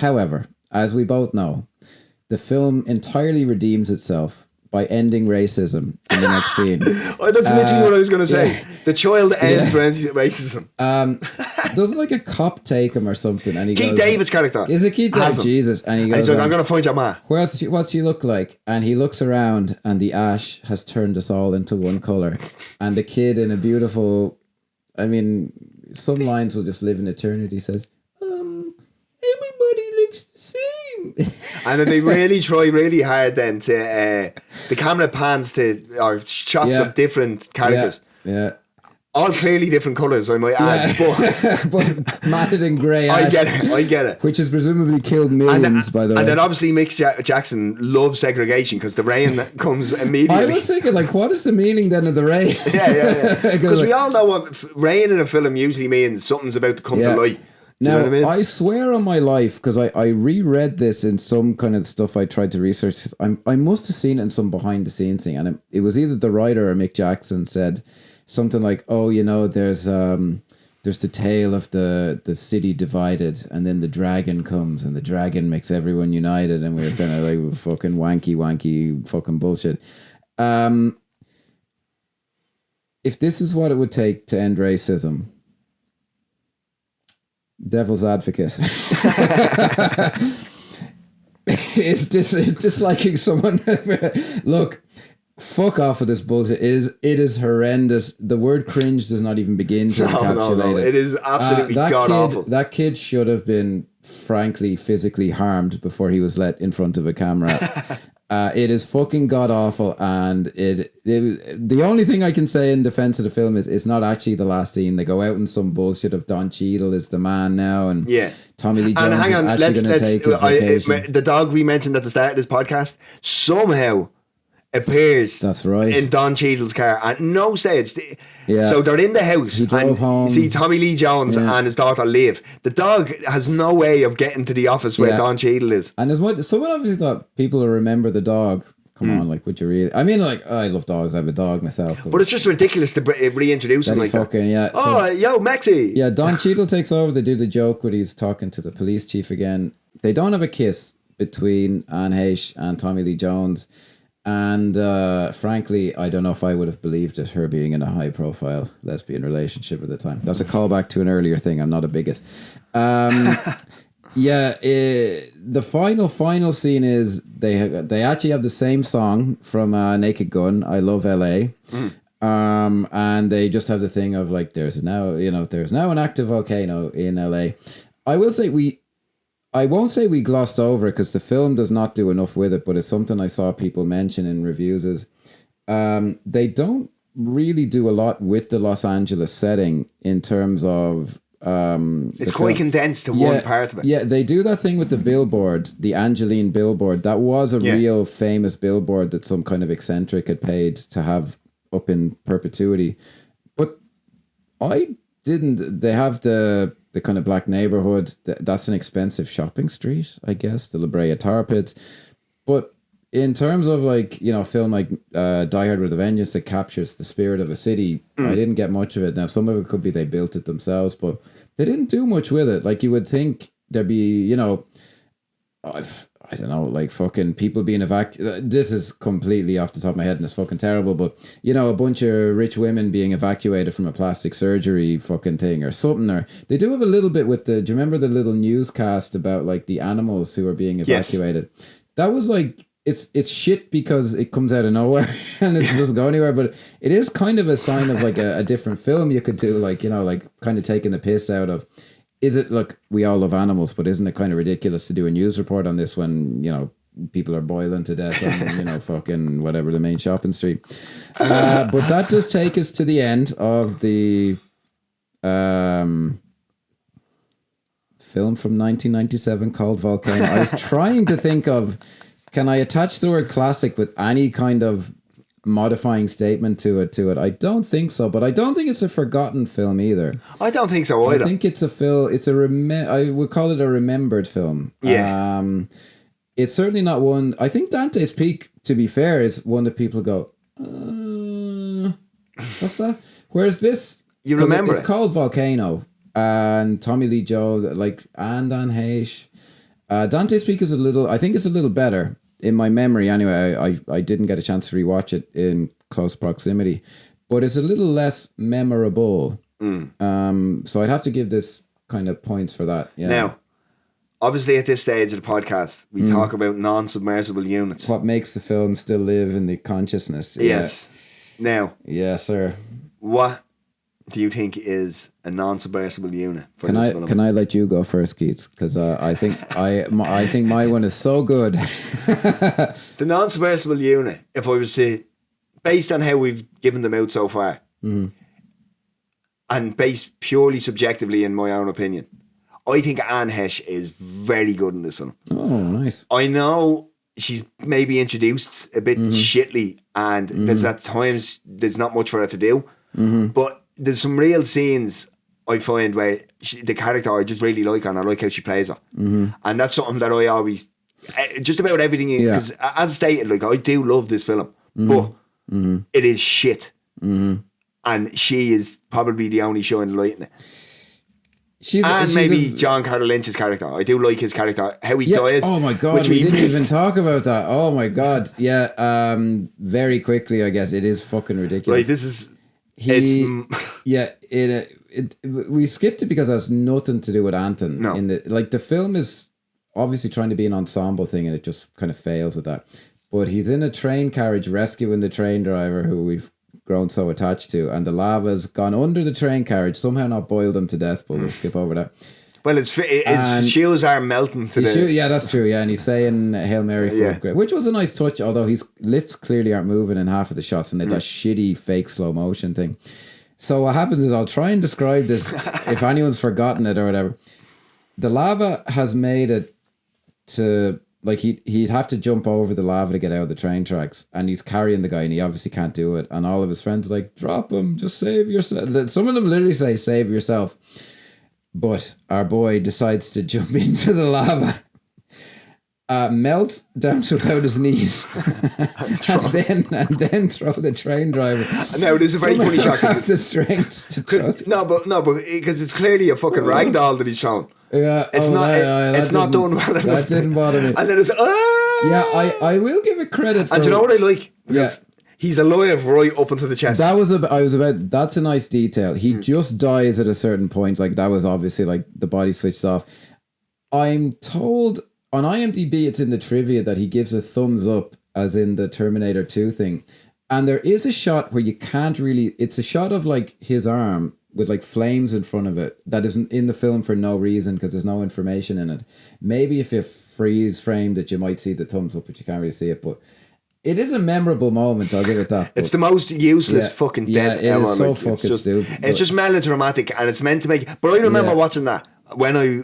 However, as we both know, the film entirely redeems itself by ending racism in the next scene. That's literally what I was going to say. Yeah. The child ends racism. Doesn't like a cop take him or something? And he Keith goes, David's character. Is it Keith David? Jesus. And he goes, and he's like, I'm going to find your ma. What's she look like? And he looks around and the ash has turned us all into one colour. And the kid in a beautiful, I mean, some lines will just live in eternity, says, everybody looks the same. And then they really try really hard then to the camera pans to or shots of different characters. Yeah. All clearly different colours, I might add. But matted in grey ash. I get it. Which has presumably killed millions, by the way. And then obviously Mick Jackson loves segregation because the rain comes immediately. I was thinking, like, what is the meaning then of the rain? Yeah. Because we all know what rain in a film usually means. Something's about to come to light. Do you know what I mean? I swear on my life, because I reread this in some kind of stuff I tried to research. I must have seen it in some behind the scenes thing, and it was either the writer or Mick Jackson said something like, "Oh, you know, there's the tale of the city divided, and then the dragon comes, and the dragon makes everyone united, and we're kind of like fucking wanky fucking bullshit." If this is what it would take to end racism, devil's advocate. Is disliking someone. Look, fuck off with this bullshit. It is horrendous. The word cringe does not even begin to encapsulate it. It is absolutely god awful. That kid should have been, frankly, physically harmed before he was let in front of a camera. It is fucking god awful, and the only thing I can say in defense of the film is it's not actually the last scene. They go out in some bullshit of Don Cheadle is the man now, and Tommy Lee Jones is actually going to take his vacation. The dog we mentioned at the start of this podcast somehow appears. That's right. In Don Cheadle's car at no stage. So they're in the house and home. You see Tommy Lee Jones and his daughter Liv. The dog has no way of getting to the office where Don Cheadle is. And someone obviously thought people will remember the dog. Come on, like, would you really? I mean, like, I love dogs. I have a dog myself. But it's just ridiculous to reintroduce him like that. Yo, Maxie. Yeah, Don Cheadle takes over. They do the joke where he's talking to the police chief again. They don't have a kiss between Anne Heche and Tommy Lee Jones. And frankly, I don't know if I would have believed it, her being in a high-profile lesbian relationship at the time. That's a callback to an earlier thing. I'm not a bigot. The final scene is they actually have the same song from Naked Gun, I Love L.A. And they just have the thing of like, there's now an active volcano in L.A. I won't say we glossed over it because the film does not do enough with it, but it's something I saw people mention in reviews is they don't really do a lot with the Los Angeles setting in terms of... it's quite condensed to one part of it. Yeah, they do that thing with the billboard, the Angeline billboard. That was a real famous billboard that some kind of eccentric had paid to have up in perpetuity. But they have the kind of black neighborhood. That's an expensive shopping street, I guess, the La Brea Tar Pits. But in terms of like, you know, film like Die Hard with a Vengeance that captures the spirit of a city, I didn't get much of it. Now, some of it could be they built it themselves, but they didn't do much with it. Like, you would think there'd be, you know, I don't know, like fucking people being evacuated. This is completely off the top of my head and it's fucking terrible, but you know, a bunch of rich women being evacuated from a plastic surgery fucking thing or something. Or they do have a little bit with do you remember the little newscast about like the animals who are being evacuated? Yes. That was like, it's shit because it comes out of nowhere and it doesn't go anywhere, but it is kind of a sign of like a different film you could do, like, you know, like kind of taking the piss out of. Is it, look, we all love animals, but isn't it kind of ridiculous to do a news report on this when, you know, people are boiling to death on, you know, fucking whatever, the main shopping street. But that does take us to the end of the film from 1997 called Volcano. I was trying to think of, can I attach the word classic with any kind of modifying statement to it? I don't think so, but I don't think it's a forgotten film either. I don't think so either. I think it's a film. I would call it a remembered film. Yeah. It's certainly not one. I think Dante's Peak, to be fair, is one that people go, what's that? Whereas this, you remember it's called Volcano, and Tommy Lee Jones, like, and Anne Heche, Dante's Peak is I think it's a little better in my memory anyway. I didn't get a chance to rewatch it in close proximity, but it's a little less memorable. So I'd have to give this kind of points for that. Yeah. Now, obviously at this stage of the podcast, we talk about non-submersible units. What makes the film still live in the consciousness. Yes. Now. Yes, sir. What do you think is a non-submersible unit for this film? Can I let you go first, Keith? Because I think I think my one is so good. The non-submersible unit, if I was to, based on how we've given them out so far, and based purely subjectively in my own opinion, I think Anne Heche is very good in this film. Oh, nice. I know she's maybe introduced a bit shittily, and there's at times there's not much for her to do, but there's some real scenes I find where the character I just really like, and I like how she plays her. And that's something that I always, just about everything, because as stated, like, I do love this film, but it is shit. And she is probably the only shining light in it. She's John Carter Lynch's character. I do like his character, how he dies. Oh my God, we didn't even talk about that. Oh my God. Yeah, very quickly, I guess. It is fucking ridiculous. Like, this is... we skipped it because it has nothing to do with Anton. No. The film is obviously trying to be an ensemble thing, and it just kind of fails at that. But he's in a train carriage rescuing the train driver who we've grown so attached to, and the lava's gone under the train carriage, somehow not boiled him to death, but we'll skip over that. Well, his shoes are melting to the... Yeah, that's true, yeah, and he's saying Hail Mary full of grace, which was a nice touch, although his lips clearly aren't moving in half of the shots, and they've that shitty fake slow motion thing. So what happens is, I'll try and describe this if anyone's forgotten it or whatever. The lava has made it to... Like, he'd have to jump over the lava to get out of the train tracks, and he's carrying the guy, and he obviously can't do it, and all of his friends are like, drop him, just save yourself. Some of them literally say, save yourself. But our boy decides to jump into the lava, melt down to about his knees, and then throw the train driver. Now, there's a very funny shot. Have the strength to throw. No, but because it's clearly a fucking ragdoll that he's shown. Yeah, it's not done well enough. That didn't bother me. And then it's yeah, I will give it credit for. And do you know what I like? Because he's alive right up into the chest. That's a nice detail. He just dies at a certain point. Like, that was obviously like the body switched off. I'm told on IMDb it's in the trivia that he gives a thumbs up, as in the Terminator 2 thing. And there is a shot where you can't really. It's a shot of like his arm with like flames in front of it that isn't in the film for no reason, because there's no information in it. Maybe if you freeze framed it, you might see the thumbs up, but you can't really see it. But it is a memorable moment, I'll give it that. It's the most useless fucking death ever. It is so fucking stupid. It's just melodramatic, and it's meant to make... But I remember watching that when I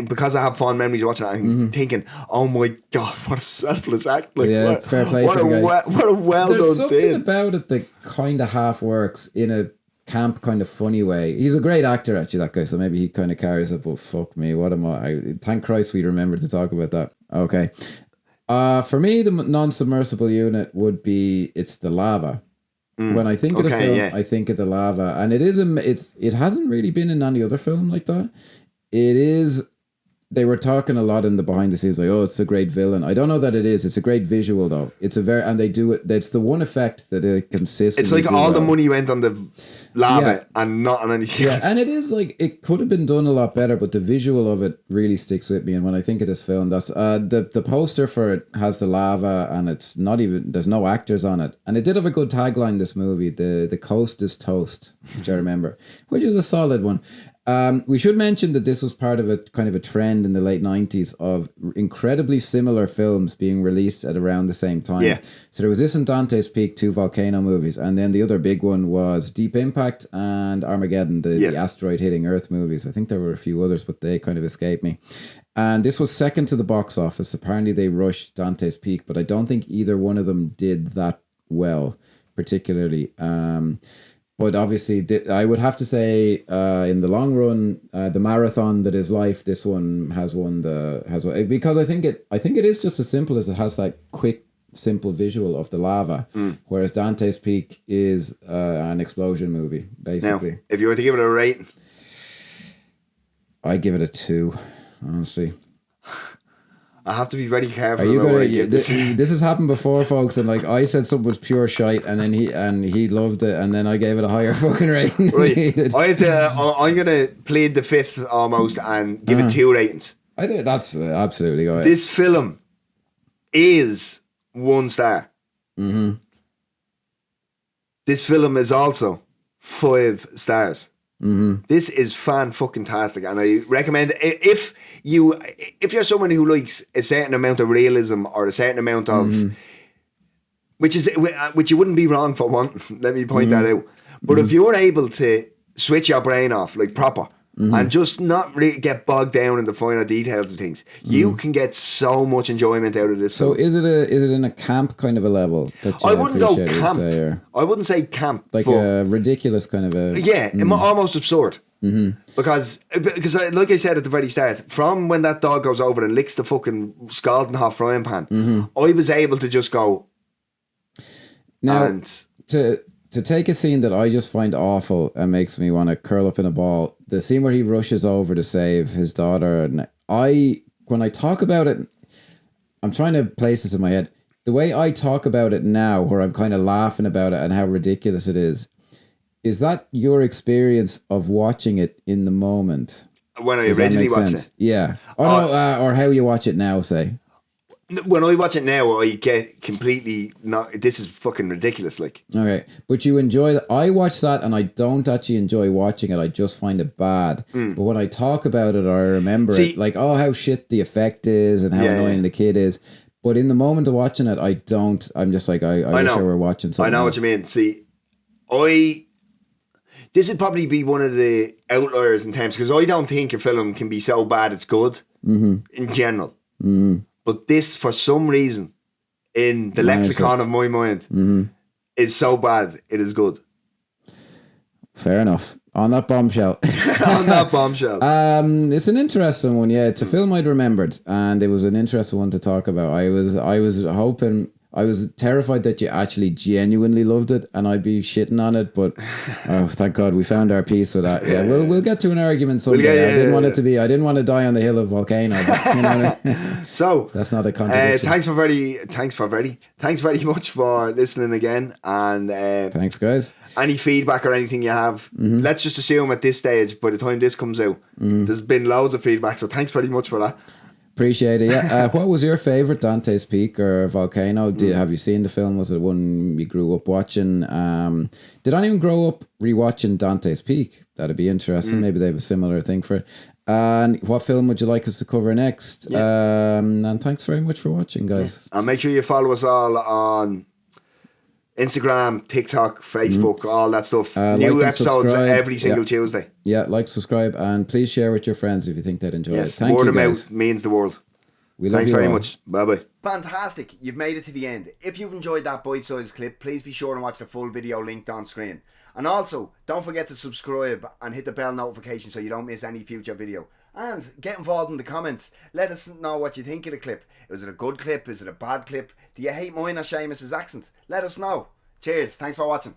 because I have fond memories of watching it, I'm thinking, oh my God, what a selfless act. Like, fair play what to the guy. What a well There's done something scene about it that kind of half works in a camp kind of funny way. He's a great actor, actually, that guy, so maybe he kind of carries it, but fuck me, what am I thank Christ we remembered to talk about that. Okay, for me, the non-submersible unit would be, it's the lava. When I think of the film, I think of the lava, and it hasn't really been in any other film like that. It is... They were talking a lot in the behind the scenes, like, oh, it's a great villain. I don't know that it is. It's a great visual, though. And they do it. It's the one effect that it consistently. It's like all the money went on the lava and not on anything else. And it is like, it could have been done a lot better, but the visual of it really sticks with me. And when I think of this film, that's the poster for it has the lava, and it's not even, there's no actors on it. And it did have a good tagline, this movie, the coast is toast, which I remember, which is a solid one. We should mention that this was part of a kind of a trend in the late 90s of incredibly similar films being released at around the same time. Yeah. So there was this and Dante's Peak, 2 Volcano movies. And then the other big one was Deep Impact and Armageddon, the asteroid hitting Earth movies. I think there were a few others, but they kind of escaped me. And this was second to the box office. Apparently they rushed Dante's Peak, but I don't think either one of them did that well, particularly. But obviously, I would have to say, in the long run, the marathon that is life, this one has won because I think it is just as simple as it has that quick, simple visual of the lava, whereas Dante's Peak is an explosion movie, basically. Now, if you were to give it a rating, I give it a 2, honestly. I have to be very careful. Are you about gonna? what I give This has happened before, folks. And like I said, something was pure shite, and then he loved it, and then I gave it a higher fucking rating. Than Right. he did. I have to. I'm gonna plead the fifth almost and give it 2 ratings. I think that's absolutely right. This film is 1 star. Mm-hmm. This film is also 5 stars. Mm-hmm. This is fan-fucking-tastic, and I recommend if you're someone who likes a certain amount of realism or a certain amount of, which you wouldn't be wrong for wanting. Let me point that out. But if you're able to switch your brain off like proper and just not really get bogged down in the finer details of things, you can get so much enjoyment out of this. So is it in a camp kind of a level? That you I wouldn't go appreciate, camp. say, or I wouldn't say camp, like but a ridiculous kind of a almost absurd. Because like I said at the very start, from when that dog goes over and licks the fucking scalding hot frying pan, I was able to just go. Now and to take a scene that I just find awful and makes me want to curl up in a ball, the scene where he rushes over to save his daughter, and when I talk about it, I'm trying to place this in my head. The way I talk about it now, where I'm kind of laughing about it and how ridiculous it is that your experience of watching it in the moment? When I originally watched it? Yeah. Or how you watch it now, say. When I watch it now, I get completely this is fucking ridiculous. Like, okay, but you enjoy that. I watch that, and I don't actually enjoy watching it. I just find it bad. But when I talk about it, or I remember it, like, oh, how shit the effect is, and how annoying the kid is. But in the moment of watching it, I don't. I'm just like, I wish I were watching something. I know else. what you mean. See, this would probably be one of the outliers in terms, because I don't think a film can be so bad it's good in general. But this, for some reason, in the lexicon of my mind, is so bad it is good. Fair enough. On that bombshell. On that bombshell. It's an interesting one. Yeah, it's a film I'd remembered, and it was an interesting one to talk about. I was hoping. I was terrified that you actually genuinely loved it, and I'd be shitting on it. But oh, thank God we found our peace with that. Yeah, we'll get to an argument someday. I didn't want it to be. I didn't want to die on the hill of Volcano. But, you know what I mean? So that's not a contradiction. Thanks very much for listening again. And thanks, guys. Any feedback or anything you have, let's just assume at this stage, by the time this comes out, there's been loads of feedback. So thanks very much for that. Appreciate it. Yeah. What was your favorite Dante's Peak or Volcano? Have you seen the film? Was it one you grew up watching? Did anyone grow up rewatching Dante's Peak? That'd be interesting. Maybe they have a similar thing for it. And what film would you like us to cover next? Yeah. And thanks very much for watching, guys. And make sure you follow us all on Instagram, TikTok, Facebook, all that stuff. New episodes every single Tuesday. Yeah, like, subscribe, and please share with your friends if you think they'd enjoy it. Thank word of mouth means the world. Thanks very much. Bye-bye. Fantastic. You've made it to the end. If you've enjoyed that bite-sized clip, please be sure to watch the full video linked on screen. And also, don't forget to subscribe and hit the bell notification so you don't miss any future video. And get involved in the comments. Let us know what you think of the clip. Is it a good clip? Is it a bad clip? Do you hate mine or Seamus's accent? Let us know. Cheers. Thanks for watching.